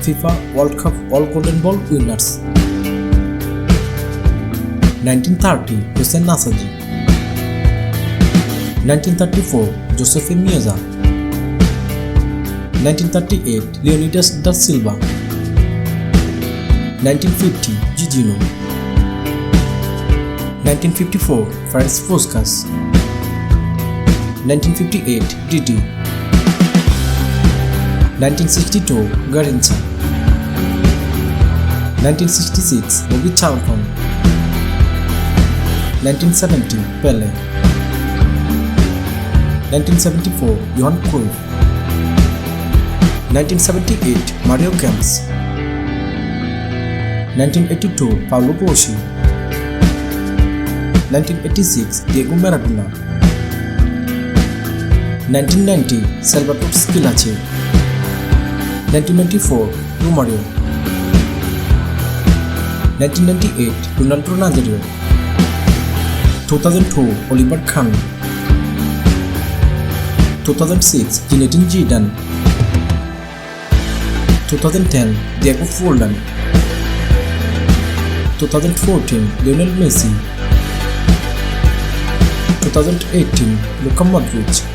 FIFA World Cup All Golden Ball winners. 1930 Hussein Nasaji. 1934 Joseph Miaza. 1938 Leonidas da Silva. 1950 Gigino. 1954 Ferenc Puskas. 1958 Didi. 1962 Garincha. 1966 Bobby Charlton. 1970 Pele. 1974 Johan Cruyff. 1978 Mario Gomez. 1982 Paulo Boschi. 1986 Diego Maradona. 1990 Salvatore Schillaci. 1994 Romario. 1998 Ronaldo Nazario. 2002 Oliver Kahn. 2006 Zinedine Zidane. 2010 Diego Forlan. 2014 Lionel Messi. 2018 Luka Modric.